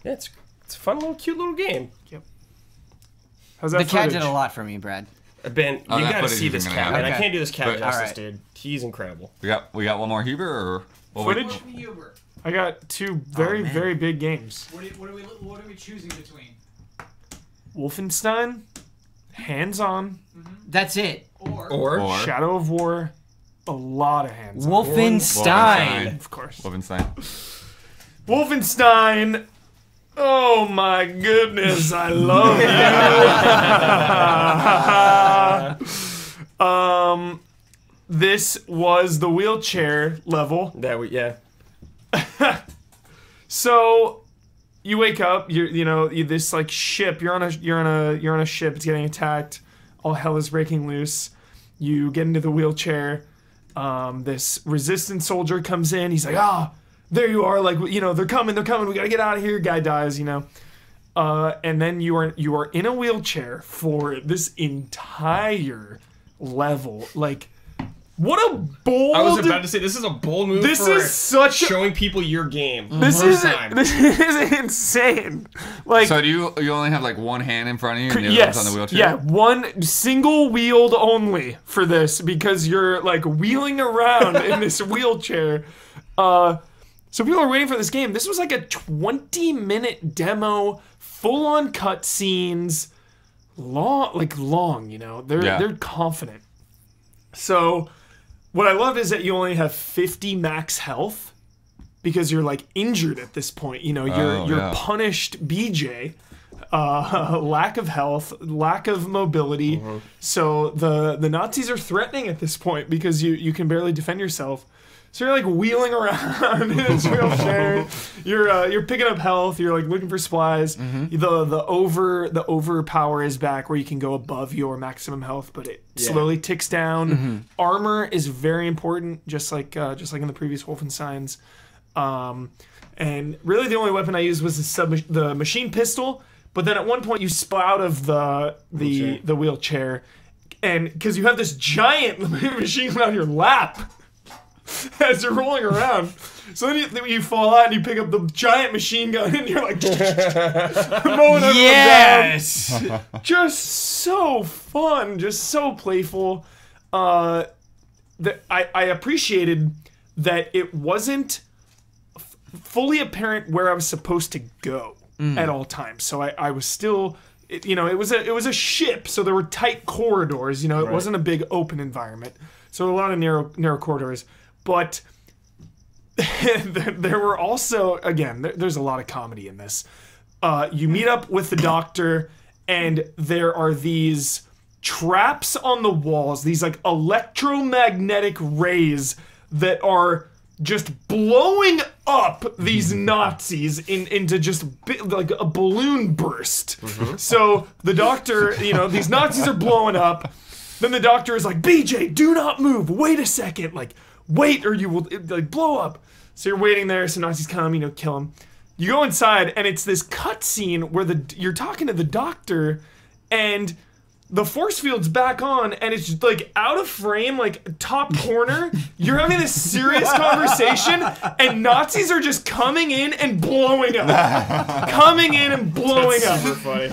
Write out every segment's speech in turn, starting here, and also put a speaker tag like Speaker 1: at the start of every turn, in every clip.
Speaker 1: Yeah, it's a fun little, cute little game.
Speaker 2: Yep. How's that
Speaker 3: The cat
Speaker 2: footage?
Speaker 3: did a lot for me, Brad.
Speaker 1: Ben, you gotta see this cat, man.
Speaker 3: Okay.
Speaker 1: I can't do this cat justice,
Speaker 3: right.
Speaker 1: dude. He's incredible.
Speaker 4: We got one more Huber or
Speaker 2: Footage? I got two very big games.
Speaker 5: What are we choosing between?
Speaker 2: Wolfenstein, hands-on.
Speaker 3: That's it.
Speaker 1: Or
Speaker 2: Shadow of War, a lot of hands-on.
Speaker 3: Wolfenstein.
Speaker 2: Of course.
Speaker 4: Wolfenstein.
Speaker 2: Wolfenstein. Oh my goodness, I love you. This was the wheelchair level.
Speaker 1: yeah.
Speaker 2: So you wake up, you're this like ship, you're on a ship, it's getting attacked, all hell is breaking loose. You get into the wheelchair, this resistance soldier comes in, he's like, there you are, like, they're coming, we gotta get out of here, guy dies, and then you are in a wheelchair for this entire level. Like, what a bold...
Speaker 1: I was about to say, this is a bold move showing people your game.
Speaker 2: This is insane. Like,
Speaker 4: so do you only have like one hand in front of you and the other one's on the wheelchair?
Speaker 2: Yeah, one single wheeled only for this because you're like wheeling around in this wheelchair. So people are waiting for this game. This was like a 20-minute demo, full-on cutscenes, long, They're confident. So what I love is that you only have 50 max health because you're like injured at this point. You're punished BJ, lack of health, lack of mobility. So the Nazis are threatening at this point because you can barely defend yourself. So you're like wheeling around in this wheelchair. You're picking up health. You're like looking for supplies. The overpower is back where you can go above your maximum health, but it slowly ticks down. Armor is very important, just like in the previous Wolfensteins. And really the only weapon I used was the machine pistol. But then at one point you spill out of the wheelchair, and because you have this giant machine gun on your lap. As you're rolling around. So then you fall out and you pick up the giant machine gun and you're like mowing everyone down. Just so fun, just so playful. I appreciated that it wasn't fully apparent where I was supposed to go at all times. So I was still, it was a ship, so there were tight corridors. It wasn't a big open environment. So a lot of narrow corridors. But there were also, again, there's a lot of comedy in this. You meet up with the doctor, and there are these traps on the walls, these like electromagnetic rays that are just blowing up these Nazis into just like a balloon burst. So the doctor, these Nazis are blowing up. Then the doctor is like, BJ, do not move. Wait a second. Like, wait or you will like blow up. So you're waiting there, so Nazis come, kill him. You go inside, and it's this cutscene where you're talking to the doctor, and the force field's back on, and it's just, like out of frame, like top corner. You're having this serious conversation, and Nazis are just coming in and blowing up.
Speaker 1: That's super funny.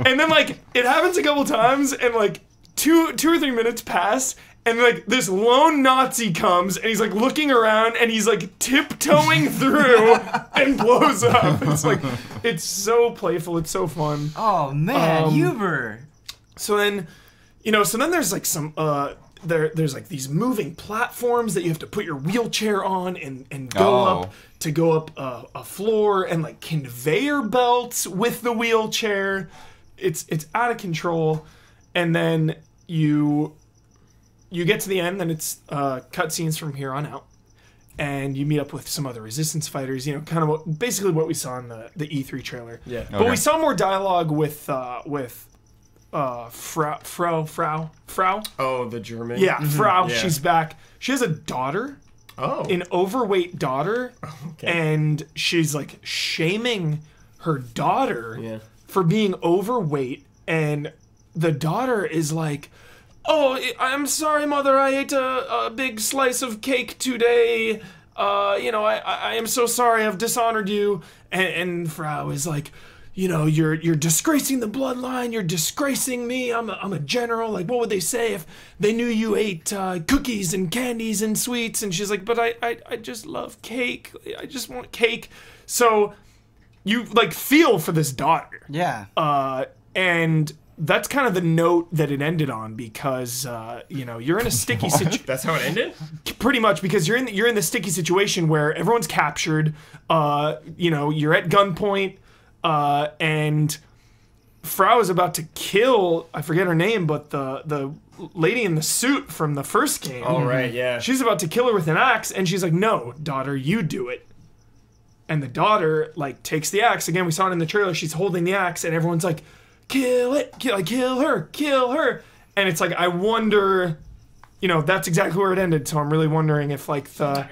Speaker 2: And then like it happens a couple times, and like two or 3 minutes pass. And like this lone Nazi comes and he's like looking around and he's like tiptoeing through and blows up. It's like, it's so playful. It's so fun.
Speaker 3: Oh man, Huber.
Speaker 2: So then there's like some, there's like these moving platforms that you have to put your wheelchair on and go up to go up a floor, and like conveyor belts with the wheelchair. It's out of control. And then you get to the end, and it's cutscenes from here on out, and you meet up with some other resistance fighters. Kind of basically what we saw in the E3 trailer.
Speaker 1: Yeah.
Speaker 2: But we saw more dialogue with Frau.
Speaker 1: Oh, the German.
Speaker 2: Yeah, Frau.
Speaker 1: Yeah.
Speaker 2: She's back. She has a daughter.
Speaker 1: Oh.
Speaker 2: An overweight daughter.
Speaker 1: Okay.
Speaker 2: And she's like shaming her daughter for being overweight, and the daughter is like, "Oh, I'm sorry, mother. I ate a big slice of cake today. you know, I am so sorry I've dishonored you. And Frau is like, you know, you're disgracing the bloodline. You're disgracing me. I'm a general. Like, what would they say if they knew you ate cookies and candies and sweets? And she's like, but I just love cake. I just want cake. So you like feel for this daughter.
Speaker 3: Yeah.
Speaker 2: And that's kind of the note that it ended on because you know, you're in a sticky situation.
Speaker 1: That's how it ended?
Speaker 2: Pretty much, because you're in the sticky situation where everyone's captured. You know, you're at gunpoint. And Frau is about to kill, I forget her name, but the lady in the suit from the first game.
Speaker 1: Oh, right, yeah.
Speaker 2: She's about to kill her with an axe, and she's like, no, daughter, you do it. And the daughter, like, takes the axe. Again, we saw it in the trailer. She's holding the axe, and everyone's like, kill it, kill her. And it's like, I wonder, you know, that's exactly where it ended. So I'm really wondering if, like, the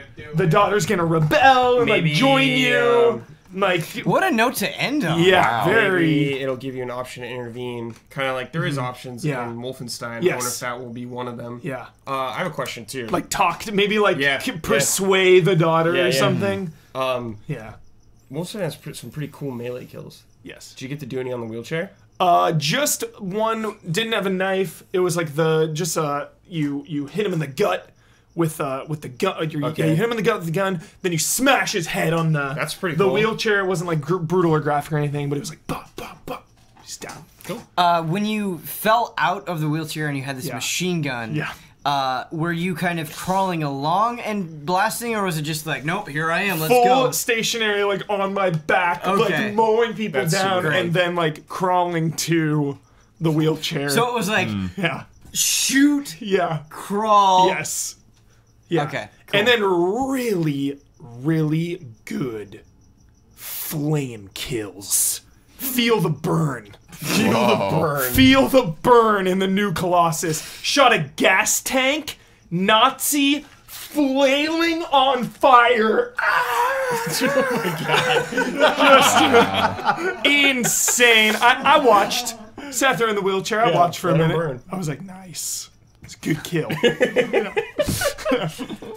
Speaker 2: daughter's gonna rebel and, like, join you. Like,
Speaker 3: what a note to end on.
Speaker 2: Yeah, very.
Speaker 1: Maybe it'll give you an option to intervene. Kind of like there is options in Wolfenstein.
Speaker 2: Yes.
Speaker 1: I wonder if that will be one of them.
Speaker 2: Yeah.
Speaker 1: I have a question too.
Speaker 2: Like talk to maybe like persuade the daughter or something.
Speaker 1: Yeah. Wolfenstein has some pretty cool melee kills.
Speaker 2: Yes.
Speaker 1: Did you get to do any on the wheelchair?
Speaker 2: Just one. Didn't have a knife. It was like you hit him in the gut. With the gun, you hit him in the gut with the gun. Then you smash his head on the.
Speaker 1: That's pretty cool.
Speaker 2: The wheelchair. It wasn't like brutal or graphic or anything, but it was like bop bop bop. He's down.
Speaker 1: Cool.
Speaker 3: When you fell out of the wheelchair and you had this machine gun, were you kind of crawling along and blasting, or was it just like, nope, here I am, let's go?
Speaker 2: Full stationary, like on my back, like mowing people down, and then like crawling to the wheelchair.
Speaker 3: So it was like, shoot, crawl.
Speaker 2: Yes. Yeah.
Speaker 3: Okay. Cool.
Speaker 2: And then really, really good flame kills. Feel the burn. Feel the burn in the new Colossus. Shot a gas tank. Nazi flailing on fire. Oh my god. Just insane. I watched. Sat there in the wheelchair. I watched for a minute.
Speaker 1: Burn.
Speaker 2: I was like, nice. It's a good kill.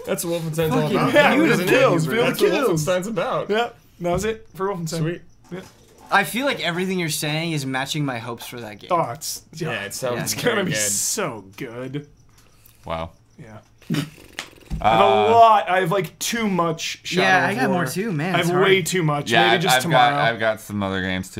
Speaker 1: That's what Wolfenstein's all about.
Speaker 2: Yeah,
Speaker 1: isn't
Speaker 2: kills,
Speaker 1: it?
Speaker 2: real
Speaker 1: That's what
Speaker 2: kills.
Speaker 1: Wolfenstein's about.
Speaker 2: Yep, that was it for Wolfenstein.
Speaker 1: Sweet.
Speaker 2: Yeah.
Speaker 3: I feel like everything you're saying is matching my hopes for that game.
Speaker 2: Oh, it
Speaker 1: sounds
Speaker 2: it's gonna be
Speaker 1: good.
Speaker 2: so good.
Speaker 4: Wow.
Speaker 2: Yeah. I have a lot. I have like too much Shadow
Speaker 3: Yeah, I
Speaker 2: of
Speaker 3: got
Speaker 2: War.
Speaker 3: more too, man.
Speaker 2: I have
Speaker 3: it's hard.
Speaker 2: way too much.
Speaker 4: Yeah,
Speaker 2: Maybe just tomorrow.
Speaker 4: I've got some other games too.